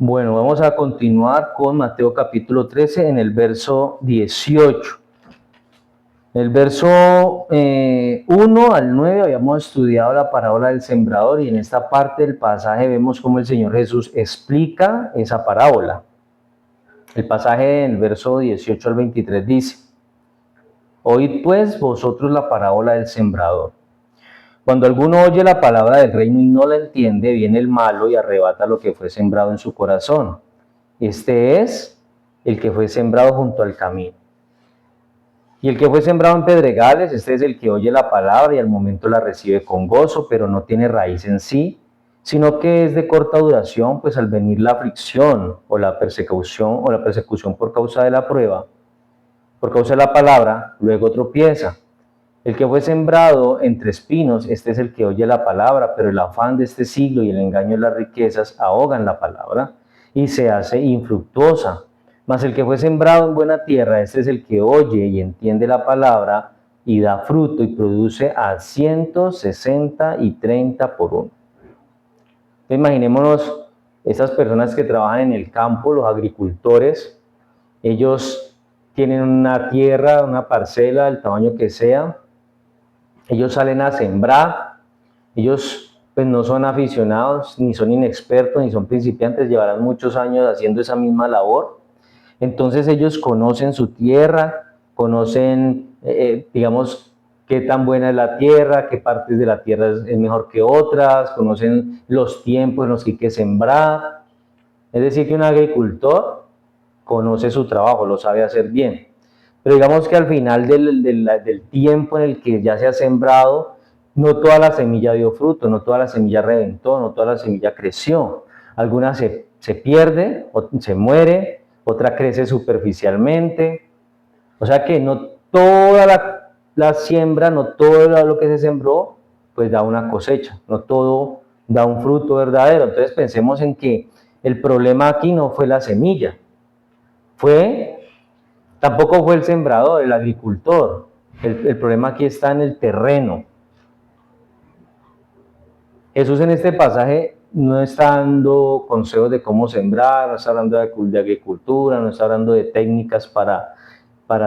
Bueno, vamos a continuar con Mateo capítulo 13 en el verso 18. En el verso 1 al 9 habíamos estudiado la parábola del sembrador y en esta parte del pasaje vemos cómo el Señor Jesús explica esa parábola. El pasaje del verso 18 al 23 dice: Oíd pues vosotros la parábola del sembrador. Cuando alguno oye la palabra del reino y no la entiende, viene el malo y arrebata lo que fue sembrado en su corazón. Este es el que fue sembrado junto al camino. Y el que fue sembrado en pedregales, este es el que oye la palabra y al momento la recibe con gozo, pero no tiene raíz en sí, sino que es de corta duración, pues al venir la aflicción o la persecución por causa de la prueba, por causa de la palabra, luego tropieza. El que fue sembrado entre espinos, este es el que oye la palabra, pero el afán de este siglo y el engaño de las riquezas ahogan la palabra y se hace infructuosa. Mas el que fue sembrado en buena tierra, este es el que oye y entiende la palabra y da fruto y produce a 160 y 30 por uno. Imaginémonos esas personas que trabajan en el campo, los agricultores. Ellos tienen una tierra, una parcela, del tamaño que sea. Ellos salen a sembrar. Ellos pues no son aficionados, ni son inexpertos, ni son principiantes. Llevarán muchos años haciendo esa misma labor. Entonces ellos conocen su tierra, conocen, digamos, qué tan buena es la tierra, qué partes de la tierra es mejor que otras, conocen los tiempos en los que hay que sembrar. Es decir, que un agricultor conoce su trabajo, lo sabe hacer bien. Pero digamos que al final del tiempo en el que ya se ha sembrado, no toda la semilla dio fruto, no toda la semilla reventó, no toda la semilla creció. Alguna se pierde, o se muere, otra crece superficialmente. O sea que no toda la siembra, no todo lo que se sembró, pues da una cosecha, no todo da un fruto verdadero. Entonces pensemos en que el problema aquí no fue la semilla, tampoco fue el sembrador, el agricultor. El problema aquí está en el terreno. Jesús en este pasaje no está dando consejos de cómo sembrar, no está hablando de agricultura, no está hablando de técnicas para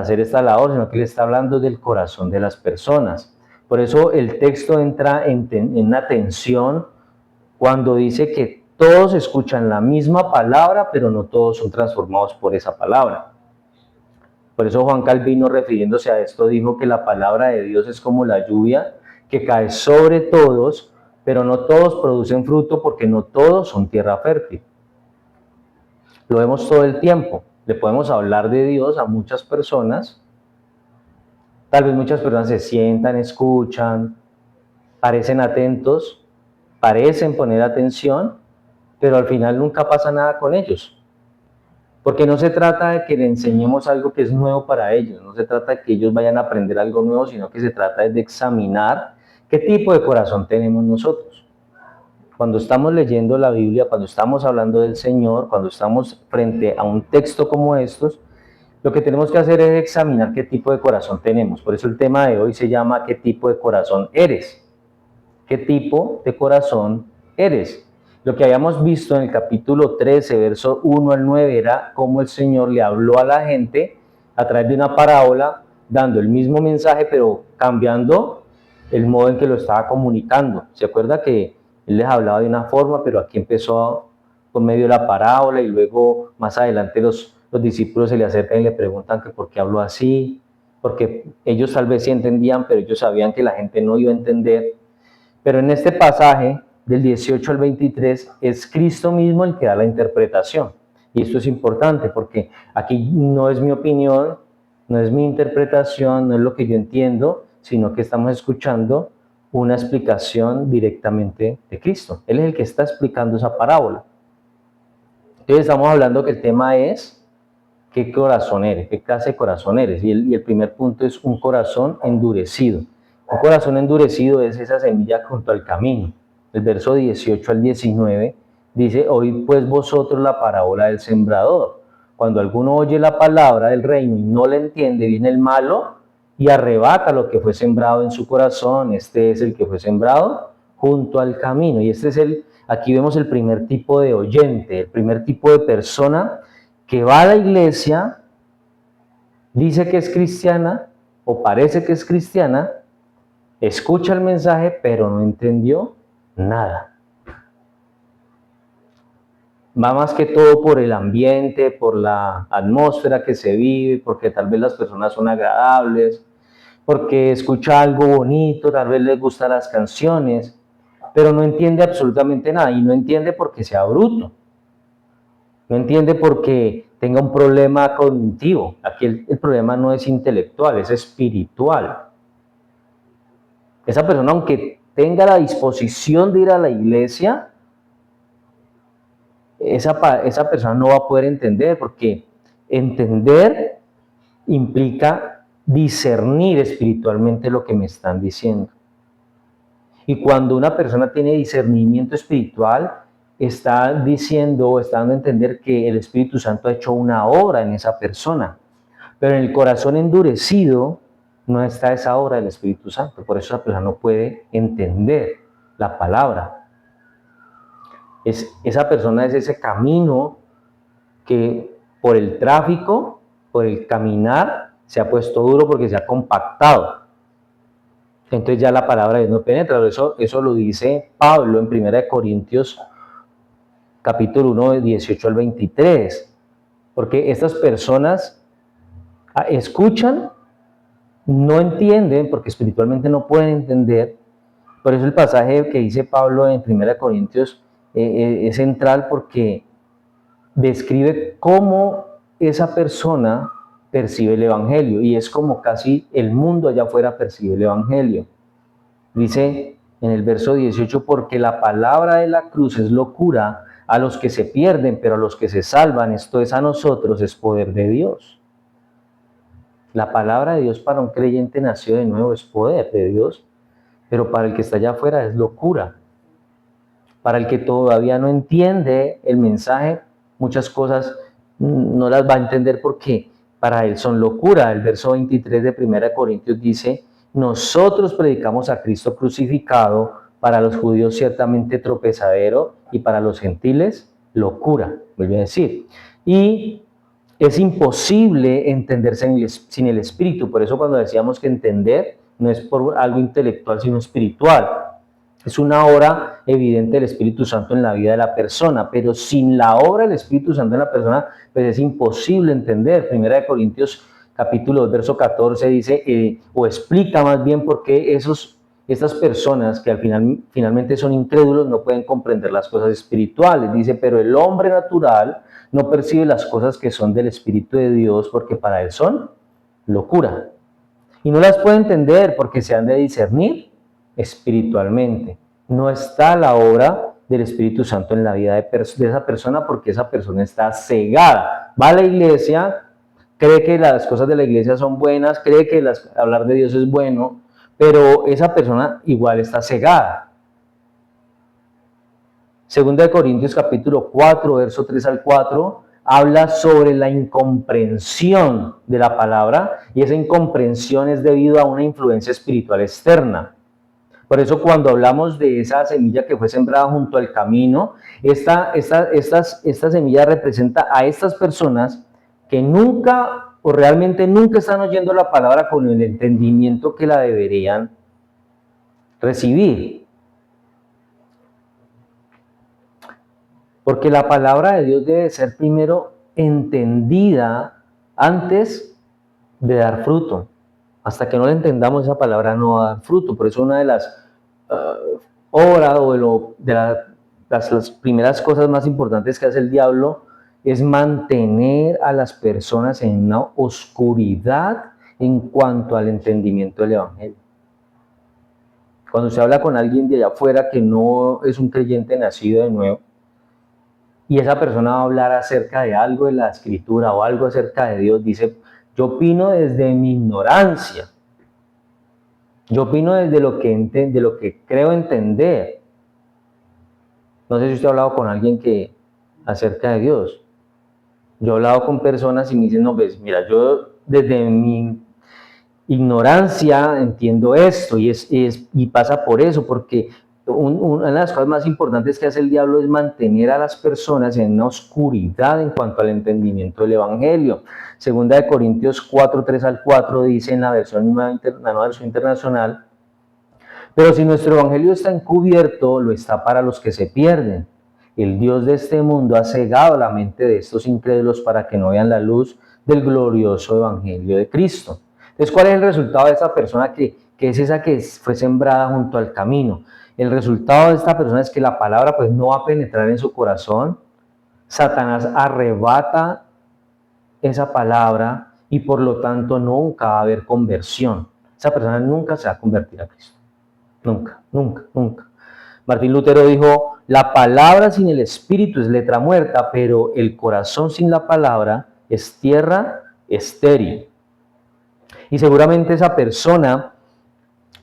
hacer esta labor, sino que le está hablando del corazón de las personas. Por eso el texto entra en una tensión cuando dice que todos escuchan la misma palabra, pero no todos son transformados por esa palabra. Por eso Juan Calvino, refiriéndose a esto, dijo que la palabra de Dios es como la lluvia que cae sobre todos, pero no todos producen fruto porque no todos son tierra fértil. Lo vemos todo el tiempo. Le podemos hablar de Dios a muchas personas. Tal vez muchas personas se sientan, escuchan, parecen atentos, parecen poner atención, pero al final nunca pasa nada con ellos. Porque no se trata de que le enseñemos algo que es nuevo para ellos, no se trata de que ellos vayan a aprender algo nuevo, sino que se trata de examinar qué tipo de corazón tenemos nosotros. Cuando estamos leyendo la Biblia, cuando estamos hablando del Señor, cuando estamos frente a un texto como estos, lo que tenemos que hacer es examinar qué tipo de corazón tenemos. Por eso el tema de hoy se llama ¿qué tipo de corazón eres? ¿Qué tipo de corazón eres? Lo que habíamos visto en el capítulo 13, verso 1 al 9, era cómo el Señor le habló a la gente a través de una parábola, dando el mismo mensaje, pero cambiando el modo en que lo estaba comunicando. ¿Se acuerda que Él les hablaba de una forma, pero aquí empezó por medio de la parábola y luego más adelante los discípulos se le acercan y le preguntan que por qué habló así? Porque ellos tal vez sí entendían, pero ellos sabían que la gente no iba a entender. Pero en este pasaje, del 18 al 23, es Cristo mismo el que da la interpretación. Y esto es importante porque aquí no es mi opinión, no es mi interpretación, no es lo que yo entiendo, sino que estamos escuchando una explicación directamente de Cristo. Él es el que está explicando esa parábola. Entonces estamos hablando que el tema es ¿qué corazón eres? ¿Qué clase de corazón eres? Y el primer punto es un corazón endurecido. Un corazón endurecido es esa semilla junto al camino. El verso 18 al 19 dice: oíd pues vosotros la parábola del sembrador. Cuando alguno oye la palabra del reino y no la entiende, viene el malo y arrebata lo que fue sembrado en su corazón. Este es el que fue sembrado junto al camino. Y este es aquí vemos el primer tipo de oyente, el primer tipo de persona que va a la iglesia, dice que es cristiana o parece que es cristiana, escucha el mensaje, pero no entendió nada. Va más que todo por el ambiente, por la atmósfera que se vive, porque tal vez las personas son agradables, porque escucha algo bonito, tal vez les gustan las canciones, pero no entiende absolutamente nada, y no entiende porque sea bruto, no entiende porque tenga un problema cognitivo. Aquí el problema no es intelectual, es espiritual. Esa persona, aunque tenga la disposición de ir a la iglesia, esa persona no va a poder entender, porque entender implica discernir espiritualmente lo que me están diciendo. Y cuando una persona tiene discernimiento espiritual, está diciendo o está dando a entender que el Espíritu Santo ha hecho una obra en esa persona. Pero en el corazón endurecido no está esa obra del Espíritu Santo. Por eso esa persona no puede entender la palabra. Esa persona es ese camino que por el tráfico, por el caminar, se ha puesto duro porque se ha compactado. Entonces ya la palabra de Dios no penetra. Eso lo dice Pablo en 1 Corintios capítulo 1, 18 al 23. Porque estas personas escuchan, no entienden, porque espiritualmente no pueden entender. Por eso el pasaje que dice Pablo en 1 Corintios es central, porque describe cómo esa persona percibe el Evangelio, y es como casi el mundo allá afuera percibe el Evangelio. Dice en el verso 18, porque la palabra de la cruz es locura a los que se pierden, pero a los que se salvan, esto es a nosotros, es poder de Dios. La palabra de Dios para un creyente nacido de nuevo es poder de Dios, pero para el que está allá afuera es locura. Para el que todavía no entiende el mensaje, muchas cosas no las va a entender porque para él son locura. El verso 23 de 1 Corintios dice, nosotros predicamos a Cristo crucificado, para los judíos ciertamente tropezadero y para los gentiles locura, vuelve a decir. Y es imposible entenderse sin el Espíritu. Por eso cuando decíamos que entender no es por algo intelectual, sino espiritual. Es una obra evidente del Espíritu Santo en la vida de la persona, pero sin la obra del Espíritu Santo en la persona, pues es imposible entender. 1 Corintios capítulo 2, verso 14 dice, o explica más bien por qué estas personas que finalmente son incrédulos no pueden comprender las cosas espirituales. Dice, pero el hombre natural no percibe las cosas que son del Espíritu de Dios, porque para él son locura. Y no las puede entender porque se han de discernir espiritualmente. No está la obra del Espíritu Santo en la vida de esa persona, porque esa persona está cegada. Va a la iglesia, cree que las cosas de la iglesia son buenas, cree que hablar de Dios es bueno, pero esa persona igual está cegada. Segunda de Corintios capítulo 4, verso 3 al 4, habla sobre la incomprensión de la palabra, y esa incomprensión es debido a una influencia espiritual externa. Por eso cuando hablamos de esa semilla que fue sembrada junto al camino, esta semilla representa a estas personas que nunca o realmente nunca están oyendo la palabra con el entendimiento que la deberían recibir. Porque la palabra de Dios debe ser primero entendida antes de dar fruto. Hasta que no la entendamos, esa palabra no va a dar fruto. Por eso una de las obras o de las primeras cosas más importantes que hace el diablo es mantener a las personas en una oscuridad en cuanto al entendimiento del Evangelio. Cuando se habla con alguien de allá afuera que no es un creyente nacido de nuevo, y esa persona va a hablar acerca de algo de la Escritura o algo acerca de Dios, dice, yo opino desde mi ignorancia, yo opino desde lo que creo entender. No sé si usted ha hablado con alguien acerca de Dios. Yo he hablado con personas y me dicen, no, pues mira, yo desde mi ignorancia entiendo esto, y pasa por eso, porque una de las cosas más importantes que hace el diablo es mantener a las personas en una oscuridad en cuanto al entendimiento del Evangelio. Segunda de Corintios 4, 3 al 4 dice en la nueva versión internacional: pero si nuestro Evangelio está encubierto, lo está para los que se pierden. El Dios de este mundo ha cegado la mente de estos incrédulos para que no vean la luz del glorioso Evangelio de Cristo. Entonces, ¿cuál es el resultado de esa persona que es esa que fue sembrada junto al camino? El resultado de esta persona es que la palabra pues no va a penetrar en su corazón. Satanás arrebata esa palabra y por lo tanto nunca va a haber conversión. Esa persona nunca se va a convertir a Cristo. Nunca, nunca, nunca. Martín Lutero dijo: la palabra sin el espíritu es letra muerta, pero el corazón sin la palabra es tierra estéril. Y seguramente esa persona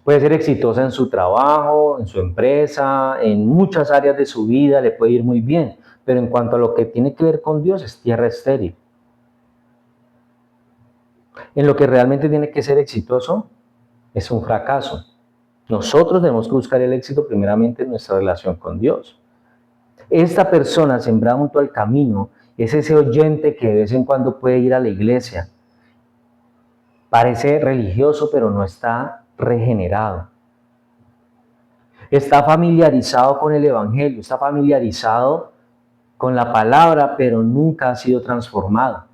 puede ser exitosa en su trabajo, en su empresa, en muchas áreas de su vida, le puede ir muy bien, pero en cuanto a lo que tiene que ver con Dios es tierra estéril. En lo que realmente tiene que ser exitoso es un fracaso. Nosotros tenemos que buscar el éxito primeramente en nuestra relación con Dios. Esta persona sembrada junto al camino es ese oyente que de vez en cuando puede ir a la iglesia. Parece religioso, pero no está regenerado. Está familiarizado con el Evangelio, está familiarizado con la palabra, pero nunca ha sido transformado.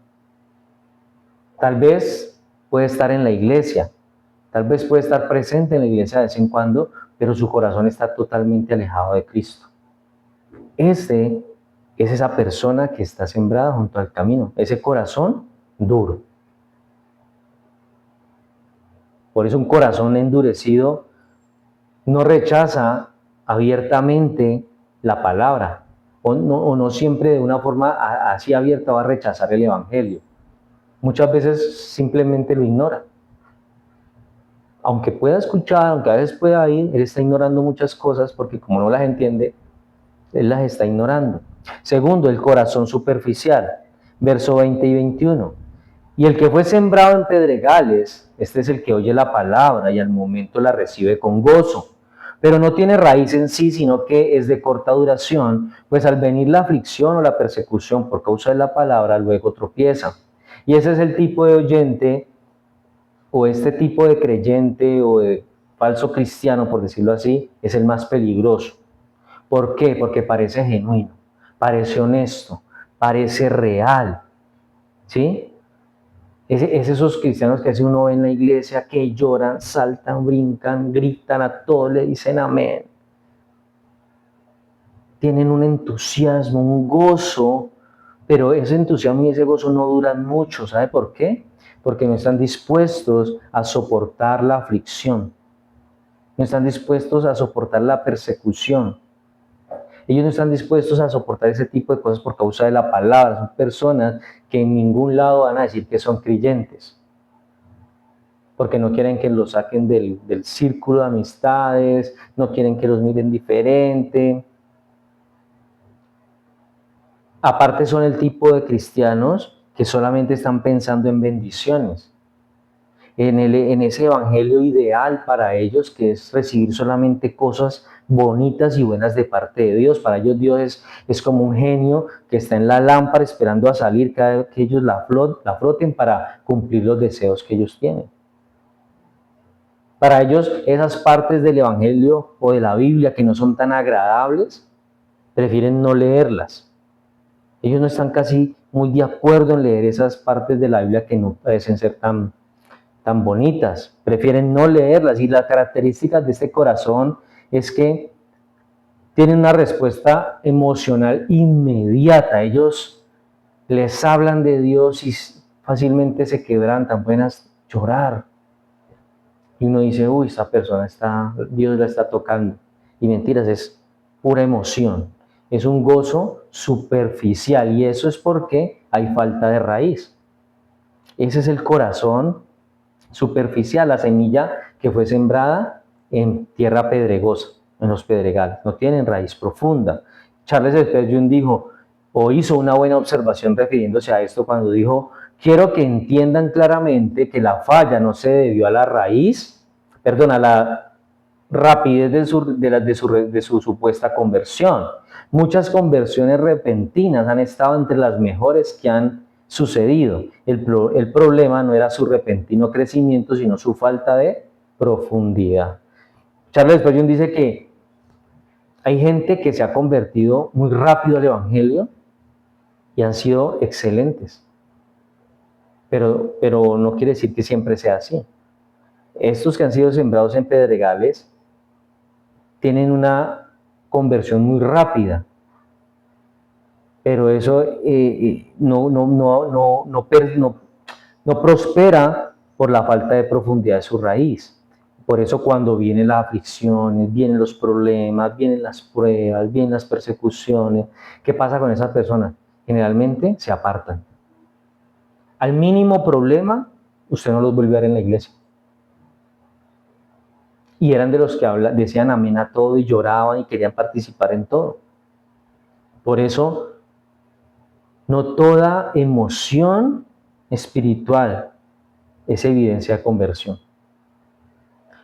Tal vez puede estar en la iglesia, tal vez puede estar presente en la iglesia de vez en cuando, pero su corazón está totalmente alejado de Cristo. Ese es esa persona que está sembrada junto al camino, ese corazón duro. Por eso un corazón endurecido no rechaza abiertamente la palabra, o no siempre de una forma así abierta va a rechazar el Evangelio. Muchas veces simplemente lo ignora. Aunque pueda escuchar, aunque a veces pueda ir, él está ignorando muchas cosas porque como no las entiende, él las está ignorando. Segundo, el corazón superficial, verso 20 y 21. Y el que fue sembrado en pedregales, este es el que oye la palabra y al momento la recibe con gozo, pero no tiene raíz en sí, sino que es de corta duración, pues al venir la aflicción o la persecución por causa de la palabra, luego tropieza. Y ese es el tipo de oyente, o este tipo de creyente o de falso cristiano, por decirlo así, es el más peligroso. ¿Por qué? Porque parece genuino, parece honesto, parece real, ¿sí? Es esos cristianos que hace uno ve en la iglesia que lloran, saltan, brincan, gritan, a todos le dicen amén. Tienen un entusiasmo, un gozo, pero ese entusiasmo y ese gozo no duran mucho. ¿Sabe por qué? Porque no están dispuestos a soportar la aflicción, no están dispuestos a soportar la persecución. Ellos no están dispuestos a soportar ese tipo de cosas por causa de la palabra. Son personas que en ningún lado van a decir que son creyentes, porque no quieren que los saquen del círculo de amistades, no quieren que los miren diferente. Aparte son el tipo de cristianos que solamente están pensando en bendiciones, en ese evangelio ideal para ellos, que es recibir solamente cosas bonitas y buenas de parte de Dios. Para ellos Dios es como un genio que está en la lámpara esperando a salir cada vez que ellos la froten para cumplir los deseos que ellos tienen. Para ellos esas partes del evangelio o de la Biblia que no son tan agradables, prefieren no leerlas. Ellos no están casi muy de acuerdo en leer esas partes de la Biblia que no parecen ser tan bonitas, prefieren no leerlas. Y las características de este corazón es que tienen una respuesta emocional inmediata. Ellos les hablan de Dios y fácilmente se quebrantan, pueden llorar. Y uno dice, uy, esta persona Dios la está tocando. Y mentiras, es pura emoción. Es un gozo superficial y eso es porque hay falta de raíz. Ese es el corazón superficial, la semilla que fue sembrada en tierra pedregosa, en los pedregales, no tienen raíz profunda. Charles Spurgeon dijo, o hizo una buena observación refiriéndose a esto cuando dijo, quiero que entiendan claramente que la falla no se debió a la raíz, perdón, a rapidez de su supuesta conversión. Muchas conversiones repentinas han estado entre las mejores que han sucedido. El problema no era su repentino crecimiento, sino su falta de profundidad. Charles Spurgeon dice que hay gente que se ha convertido muy rápido al Evangelio y han sido excelentes, pero no quiere decir que siempre sea así. Estos que han sido sembrados en pedregales tienen una conversión muy rápida, pero eso no prospera por la falta de profundidad de su raíz. Por eso cuando vienen las aflicciones, vienen los problemas, vienen las pruebas, vienen las persecuciones, ¿qué pasa con esas personas? Generalmente se apartan. Al mínimo problema, usted no los vuelve a ver en la iglesia. Y eran de los que decían amén a todo y lloraban y querían participar en todo. Por eso, no toda emoción espiritual es evidencia de conversión.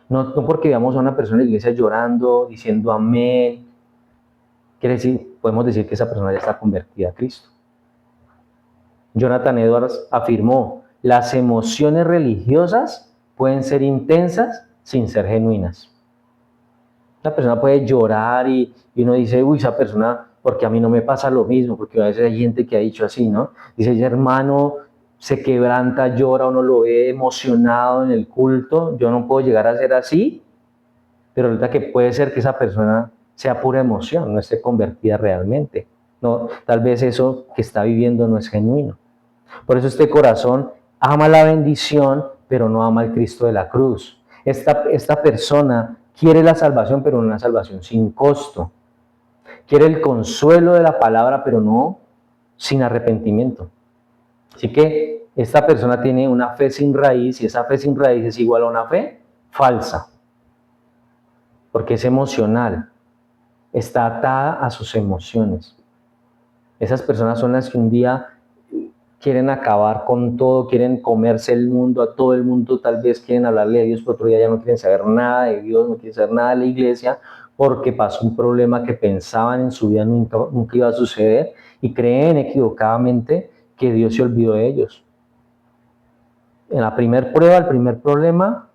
No porque veamos a una persona en la iglesia llorando, diciendo amén, quiere decir, podemos decir que esa persona ya está convertida a Cristo. Jonathan Edwards afirmó, las emociones religiosas pueden ser intensas sin ser genuinas. La persona puede llorar y uno dice, uy, esa persona, porque a mí no me pasa lo mismo, porque a veces hay gente que ha dicho así, ¿no? Dice, hermano, se quebranta, llora, uno lo ve emocionado en el culto, yo no puedo llegar a ser así, pero resulta que puede ser que esa persona sea pura emoción, no esté convertida realmente. No, tal vez eso que está viviendo no es genuino. Por eso este corazón ama la bendición, pero no ama el Cristo de la cruz. Esta persona quiere la salvación, pero una salvación sin costo. Quiere el consuelo de la palabra, pero no sin arrepentimiento. Así que esta persona tiene una fe sin raíz, y esa fe sin raíz es igual a una fe falsa, porque es emocional, está atada a sus emociones. Esas personas son las que un día quieren acabar con todo, quieren comerse el mundo, a todo el mundo, tal vez quieren hablarle de Dios, pero otro día ya no quieren saber nada de Dios, no quieren saber nada de la iglesia, porque pasó un problema que pensaban en su vida nunca iba a suceder y creen equivocadamente que Dios se olvidó de ellos. En la primera prueba, el primer problema,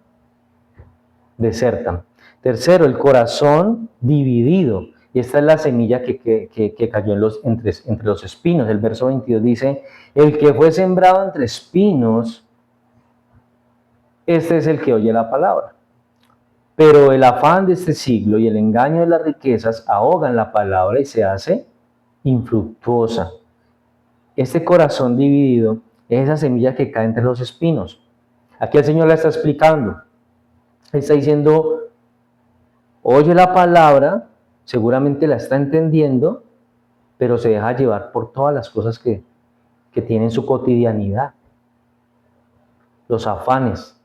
desertan. Tercero, el corazón dividido. Y esta es la semilla que cayó entre los espinos. El verso 22 dice, el que fue sembrado entre espinos, este es el que oye la palabra. Pero el afán de este siglo y el engaño de las riquezas ahogan la palabra y se hace infructuosa. Este corazón dividido es esa semilla que cae entre los espinos. Aquí el Señor la está explicando. Está diciendo, oye la palabra, seguramente la está entendiendo, pero se deja llevar por todas las cosas que tiene en su cotidianidad. Los afanes.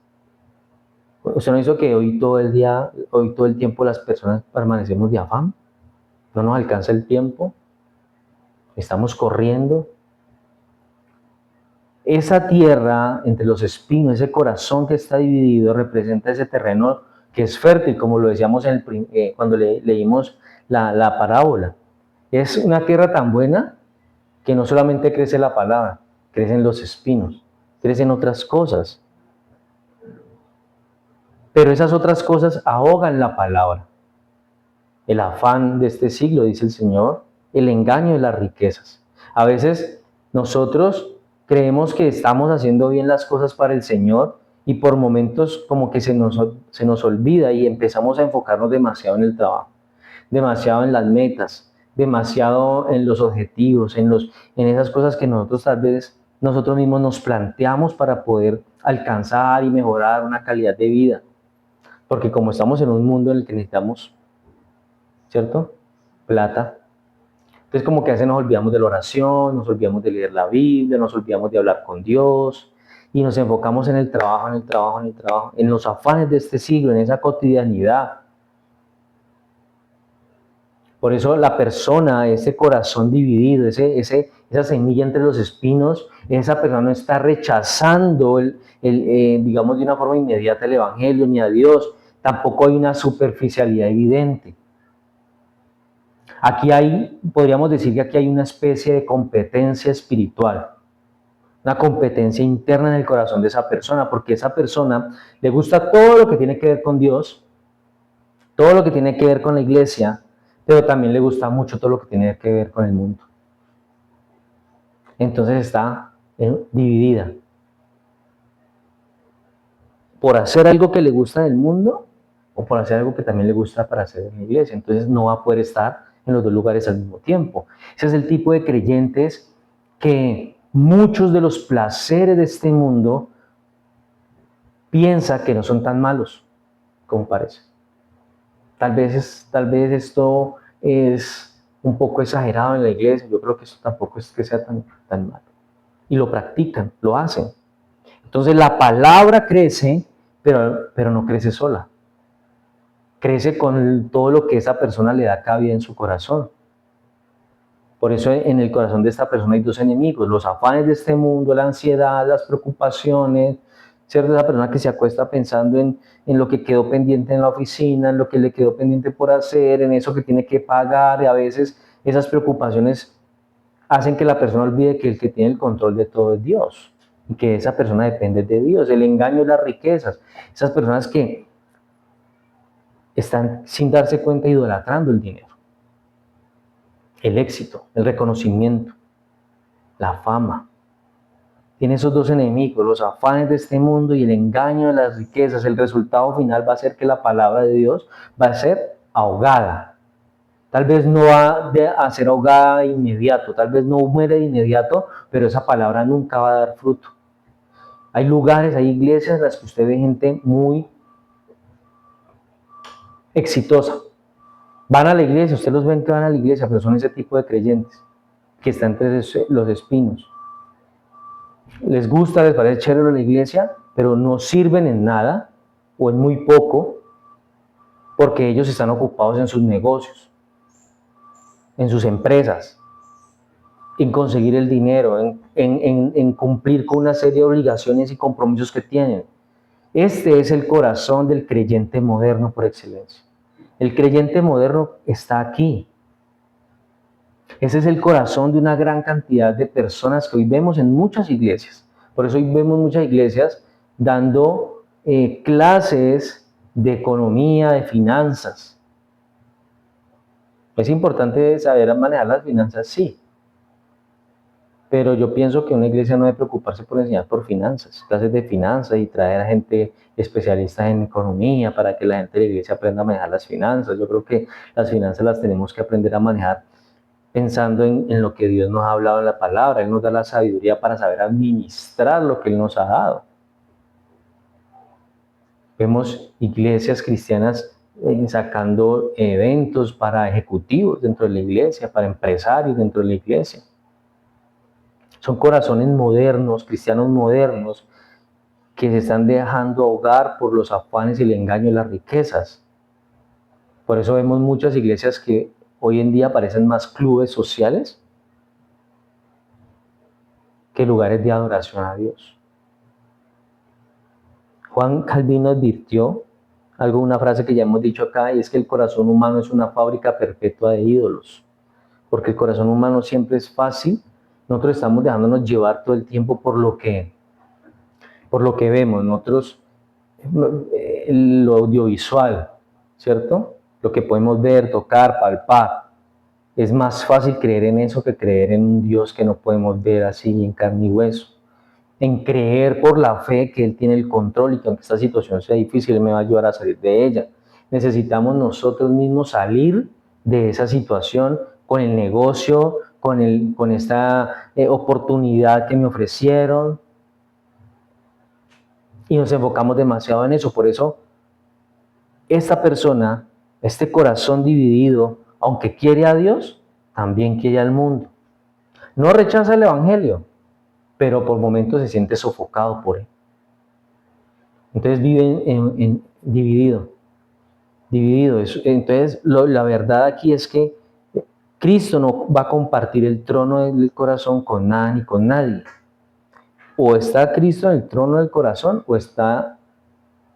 ¿Usted no hizo que hoy todo el tiempo las personas permanecemos de afán? No nos alcanza el tiempo. Estamos corriendo. Esa tierra entre los espinos, ese corazón que está dividido, representa ese terreno que es fértil, como lo decíamos cuando leímos la parábola. Es una tierra tan buena que no solamente crece la palabra, crecen los espinos, crecen otras cosas. Pero esas otras cosas ahogan la palabra. El afán de este siglo, dice el Señor, el engaño de las riquezas. A veces nosotros creemos que estamos haciendo bien las cosas para el Señor y por momentos como que se nos olvida y empezamos a enfocarnos demasiado en el trabajo, demasiado en las metas, demasiado en los objetivos, en esas cosas que nosotros tal vez nosotros mismos nos planteamos para poder alcanzar y mejorar una calidad de vida. Porque como estamos en un mundo en el que necesitamos, ¿cierto? Plata. Entonces como que a veces nos olvidamos de la oración, nos olvidamos de leer la Biblia, nos olvidamos de hablar con Dios y nos enfocamos en el trabajo, en los afanes de este siglo, en esa cotidianidad. Por eso la persona, ese corazón dividido, esa semilla entre los espinos, esa persona no está rechazando, digamos, de una forma inmediata el Evangelio ni a Dios, tampoco hay una superficialidad evidente. Aquí podríamos decir que aquí hay una especie de competencia espiritual, una competencia interna en el corazón de esa persona, porque esa persona le gusta todo lo que tiene que ver con Dios, todo lo que tiene que ver con la iglesia, pero también le gusta mucho todo lo que tiene que ver con el mundo. Entonces está dividida. Por hacer algo que le gusta del mundo o por hacer algo que también le gusta para hacer en la iglesia. Entonces no va a poder estar en los dos lugares al mismo tiempo. Ese es el tipo de creyentes que muchos de los placeres de este mundo piensa que no son tan malos como parece. Tal vez esto es un poco exagerado en la iglesia. Yo creo que eso tampoco es que sea tan malo. Y lo practican, lo hacen. Entonces la palabra crece, pero no crece sola. Crece con todo lo que esa persona le da cabida en su corazón. Por eso en el corazón de esta persona hay dos enemigos: los afanes de este mundo, la ansiedad, las preocupaciones, ¿cierto? Esa persona que se acuesta pensando en lo que quedó pendiente en la oficina, en lo que le quedó pendiente por hacer, en eso que tiene que pagar, y a veces esas preocupaciones hacen que la persona olvide que el que tiene el control de todo es Dios, y que esa persona depende de Dios. El engaño y las riquezas, esas personas que están sin darse cuenta idolatrando el dinero, el éxito, el reconocimiento, la fama. Tiene esos dos enemigos, los afanes de este mundo y el engaño de las riquezas. El resultado final va a ser que la palabra de Dios va a ser ahogada. Tal vez no va a ser ahogada inmediato, tal vez no muere de inmediato, pero esa palabra nunca va a dar fruto. Hay lugares, hay iglesias en las que usted ve gente muy exitosa. Van a la iglesia, usted los ven que van a la iglesia, pero son ese tipo de creyentes que están entre los espinos. Les gusta, les parece chévere la iglesia, pero no sirven en nada o en muy poco, porque ellos están ocupados en sus negocios, en sus empresas, en conseguir el dinero, en cumplir con una serie de obligaciones y compromisos que tienen. Este es el corazón del creyente moderno por excelencia. El creyente moderno está aquí. Ese es el corazón de una gran cantidad de personas que hoy vemos en muchas iglesias. Por eso hoy vemos muchas iglesias dando clases de economía, de finanzas. Es importante saber manejar las finanzas, sí. Pero yo pienso que una iglesia no debe preocuparse por enseñar por finanzas, clases de finanzas y traer a gente especialista en economía para que la gente de la iglesia aprenda a manejar las finanzas. Yo creo que las finanzas las tenemos que aprender a manejar pensando en lo que Dios nos ha hablado en la palabra. Él nos da la sabiduría para saber administrar lo que Él nos ha dado. Vemos iglesias cristianas sacando eventos para ejecutivos dentro de la iglesia, para empresarios dentro de la iglesia. Son corazones modernos, cristianos modernos, que se están dejando ahogar por los afanes y el engaño de las riquezas. Por eso vemos muchas iglesias que hoy en día parecen más clubes sociales que lugares de adoración a Dios. Juan Calvino advirtió una frase que ya hemos dicho acá, y es que el corazón humano es una fábrica perpetua de ídolos, porque el corazón humano siempre es fácil. Nosotros estamos dejándonos llevar todo el tiempo por lo que vemos. Nosotros, lo audiovisual, ¿cierto? Lo que podemos ver, tocar, palpar. Es más fácil creer en eso que creer en un Dios que no podemos ver así en carne y hueso. En creer por la fe que Él tiene el control y que aunque esta situación sea difícil, Él me va a ayudar a salir de ella. Necesitamos nosotros mismos salir de esa situación con el negocio, con esta oportunidad que me ofrecieron, y nos enfocamos demasiado en eso. Por eso esta persona, este corazón dividido, aunque quiere a Dios, también quiere al mundo. No rechaza el evangelio, pero por momentos se siente sofocado por él. Entonces vive dividido. Entonces la verdad aquí es que Cristo no va a compartir el trono del corazón con nada ni con nadie. O está Cristo en el trono del corazón, o está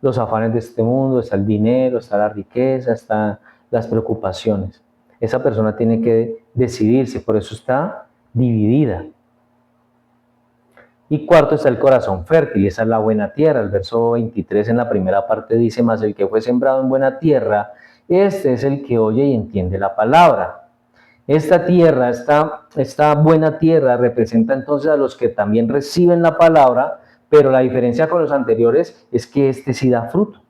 los afanes de este mundo, está el dinero, está la riqueza, están las preocupaciones. Esa persona tiene que decidirse, por eso está dividida. Y cuarto está el corazón fértil, esa es la buena tierra. El verso 23 en la primera parte dice, mas el que fue sembrado en buena tierra, este es el que oye y entiende la palabra. Esta tierra, esta buena tierra representa entonces a los que también reciben la palabra, pero la diferencia con los anteriores es que este sí da fruto.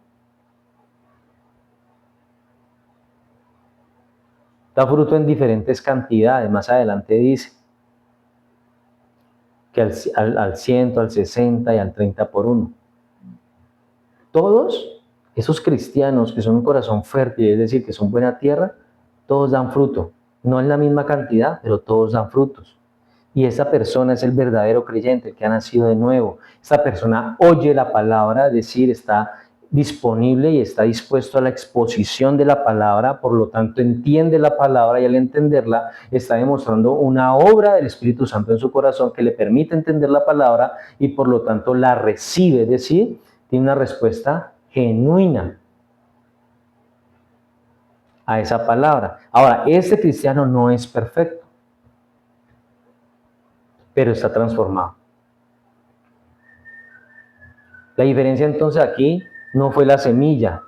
Da fruto en diferentes cantidades, más adelante dice que al 100, al 60 y al 30 por uno. Todos esos cristianos que son un corazón fértil, es decir, que son buena tierra, todos dan fruto. No en la misma cantidad, pero todos dan frutos. Y esa persona es el verdadero creyente que ha nacido de nuevo. Esa persona oye la palabra, es decir, está disponible y está dispuesto a la exposición de la palabra, por lo tanto entiende la palabra y al entenderla está demostrando una obra del Espíritu Santo en su corazón que le permite entender la palabra y por lo tanto la recibe, es decir, tiene una respuesta genuina a esa palabra. Ahora, este cristiano no es perfecto, pero está transformado. La diferencia entonces aquí no fue la semilla.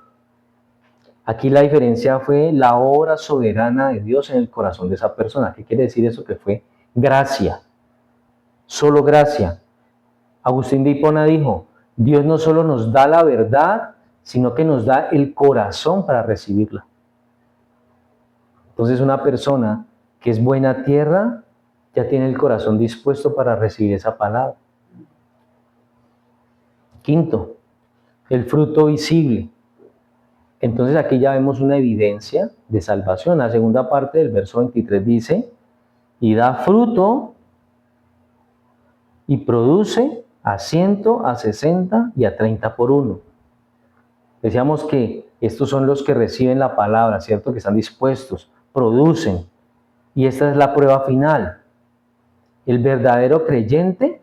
Aquí la diferencia fue la obra soberana de Dios en el corazón de esa persona. ¿Qué quiere decir eso? Que fue gracia. Solo gracia. Agustín de Hipona dijo, Dios no solo nos da la verdad, sino que nos da el corazón para recibirla. Entonces una persona que es buena tierra ya tiene el corazón dispuesto para recibir esa palabra. Quinto, el fruto visible. Entonces aquí ya vemos una evidencia de salvación. La segunda parte del verso 23 dice, y da fruto y produce a 100, a 60 y a 30 por uno. Decíamos que estos son los que reciben la palabra, ¿cierto? Que están dispuestos, producen. Y esta es la prueba final. El verdadero creyente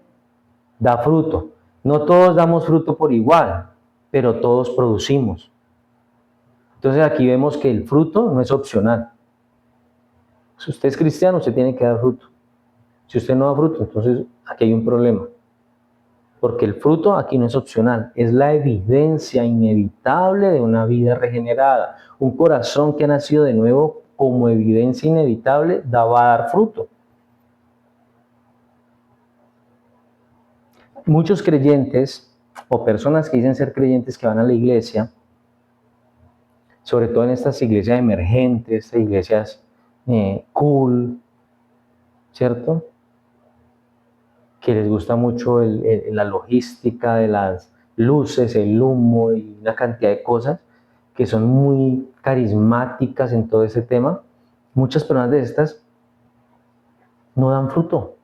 da fruto. No todos damos fruto por igual, pero todos producimos. Entonces aquí vemos que el fruto no es opcional. Si usted es cristiano, usted tiene que dar fruto. Si usted no da fruto, entonces aquí hay un problema. Porque el fruto aquí no es opcional, es la evidencia inevitable de una vida regenerada. Un corazón que ha nacido de nuevo como evidencia inevitable va a dar fruto. Muchos creyentes o personas que dicen ser creyentes que van a la iglesia, sobre todo en estas iglesias emergentes, estas iglesias cool, ¿cierto? Que les gusta mucho la logística de las luces, el humo y una cantidad de cosas que son muy carismáticas en todo ese tema. Muchas personas de estas no dan fruto.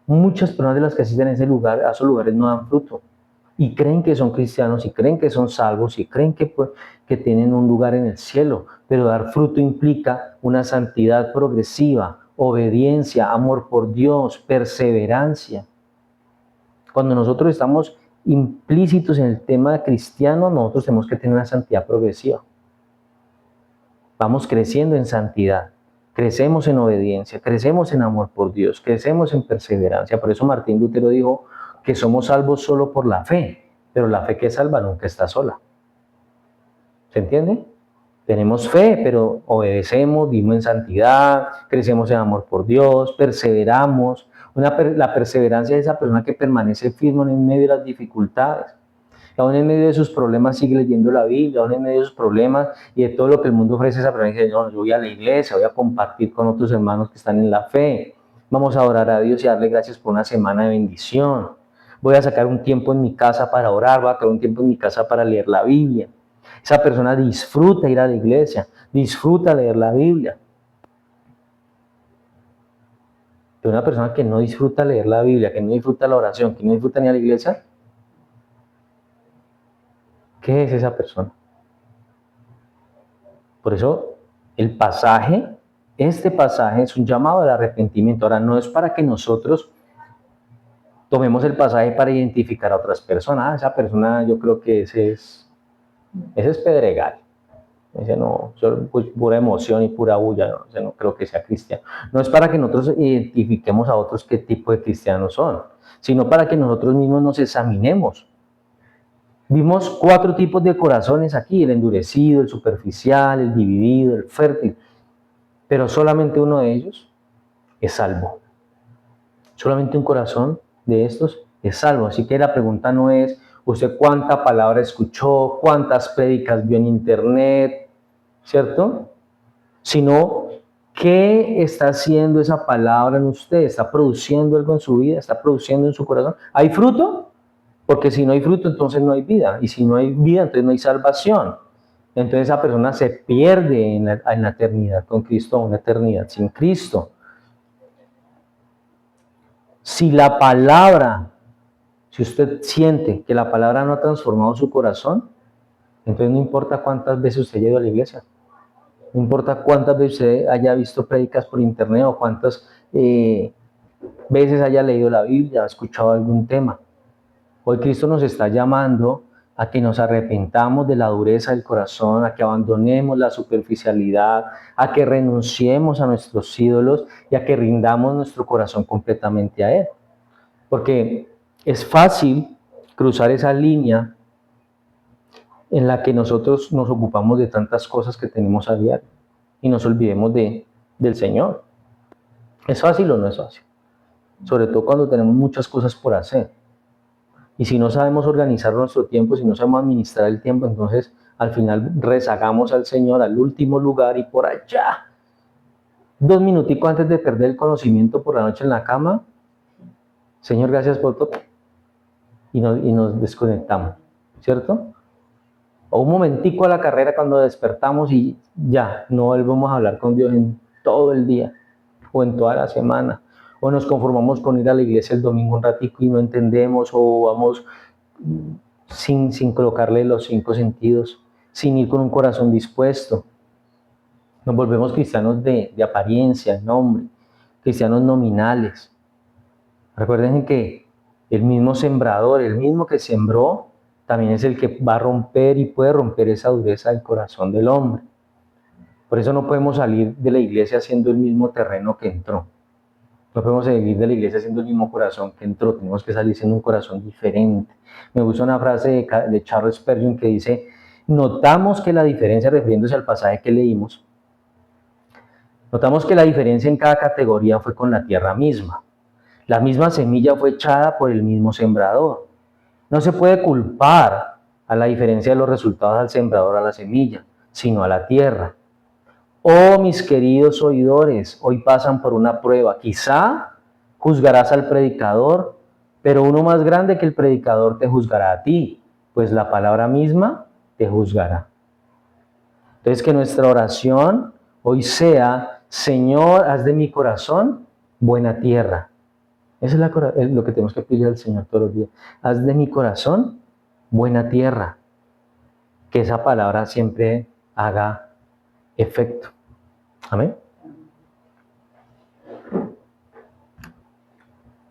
Muchas personas de las que asisten a esos lugares no dan fruto. Y creen que son cristianos, y creen que son salvos, y creen que tienen un lugar en el cielo. Pero dar fruto implica una santidad progresiva, obediencia, amor por Dios, perseverancia. Cuando nosotros estamos implícitos en el tema cristiano, nosotros tenemos que tener una santidad progresiva. Vamos creciendo en santidad, crecemos en obediencia, crecemos en amor por Dios, crecemos en perseverancia. Por eso Martín Lutero dijo que somos salvos solo por la fe, pero la fe que salva nunca está sola. ¿Se entiende? Tenemos fe, pero obedecemos, vivimos en santidad, crecemos en amor por Dios, perseveramos. La perseverancia es esa persona que permanece firme en medio de las dificultades. Aún en medio de sus problemas sigue leyendo la Biblia, aún en medio de sus problemas y de todo lo que el mundo ofrece, esa persona dice, no, yo voy a la iglesia, voy a compartir con otros hermanos que están en la fe. Vamos a orar a Dios y darle gracias por una semana de bendición. Voy a sacar un tiempo en mi casa para orar, voy a sacar un tiempo en mi casa para leer la Biblia. Esa persona disfruta ir a la iglesia, disfruta leer la Biblia. Pero una persona que no disfruta leer la Biblia, que no disfruta la oración, que no disfruta ni a la iglesia, ¿qué es esa persona? Por eso este pasaje es un llamado al arrepentimiento. Ahora, no es para que nosotros tomemos el pasaje para identificar a otras personas. Esa persona, yo creo que ese es pedregal. Ese no, pues, pura emoción y pura bulla, ¿no? Ese no creo que sea cristiano. No es para que nosotros identifiquemos a otros qué tipo de cristianos son, sino para que nosotros mismos nos examinemos. Vimos 4 tipos de corazones aquí: el endurecido, el superficial, el dividido, el fértil, pero solamente uno de ellos es salvo. Solamente un corazón de estos es salvo. Así que la pregunta no es usted cuánta palabra escuchó, cuántas prédicas vio en internet, ¿cierto? Sino qué está haciendo esa palabra en usted. ¿Está produciendo algo en su vida? ¿Está produciendo en su corazón? ¿Hay fruto? Porque si no hay fruto, entonces no hay vida. Y si no hay vida, entonces no hay salvación. Entonces esa persona se pierde en la eternidad con Cristo, una eternidad sin Cristo. Si la palabra, si usted siente que la palabra no ha transformado su corazón, entonces no importa cuántas veces usted haya ido a la iglesia, no importa cuántas veces usted haya visto prédicas por internet o cuántas veces haya leído la Biblia, ha escuchado algún tema. Hoy Cristo nos está llamando a que nos arrepentamos de la dureza del corazón, a que abandonemos la superficialidad, a que renunciemos a nuestros ídolos y a que rindamos nuestro corazón completamente a Él. Porque es fácil cruzar esa línea en la que nosotros nos ocupamos de tantas cosas que tenemos a diario y nos olvidemos del Señor. ¿Es fácil o no es fácil? Sobre todo cuando tenemos muchas cosas por hacer. Y si no sabemos organizar nuestro tiempo, si no sabemos administrar el tiempo, entonces al final rezagamos al Señor al último lugar y por allá, 2 minuticos antes de perder el conocimiento por la noche en la cama, Señor, gracias por todo, y nos desconectamos, ¿cierto? O un momentico a la carrera cuando despertamos y ya, no volvemos a hablar con Dios en todo el día o en toda la semana. O nos conformamos con ir a la iglesia el domingo un ratico y no entendemos, o vamos sin colocarle los 5 sentidos, sin ir con un corazón dispuesto. Nos volvemos cristianos de apariencia, nombre, cristianos nominales. Recuerden que el mismo sembrador, el mismo que sembró, también es el que va a romper y puede romper esa dureza del corazón del hombre. Por eso no podemos salir de la iglesia siendo el mismo terreno que entró. No podemos salir de la iglesia siendo el mismo corazón que entró. Tenemos que salir siendo un corazón diferente. Me gusta una frase de Charles Spurgeon que dice: notamos que la diferencia, refiriéndose al pasaje que leímos, notamos que la diferencia en cada categoría fue con la tierra misma. La misma semilla fue echada por el mismo sembrador. No se puede culpar a la diferencia de los resultados al sembrador, a la semilla, sino a la tierra. Oh, mis queridos oidores, hoy pasan por una prueba. Quizá juzgarás al predicador, pero uno más grande que el predicador te juzgará a ti, pues la palabra misma te juzgará. Entonces, que nuestra oración hoy sea: Señor, haz de mi corazón buena tierra. Eso es lo que tenemos que pedir al Señor todos los días. Haz de mi corazón buena tierra. Que esa palabra siempre haga efecto. Amén.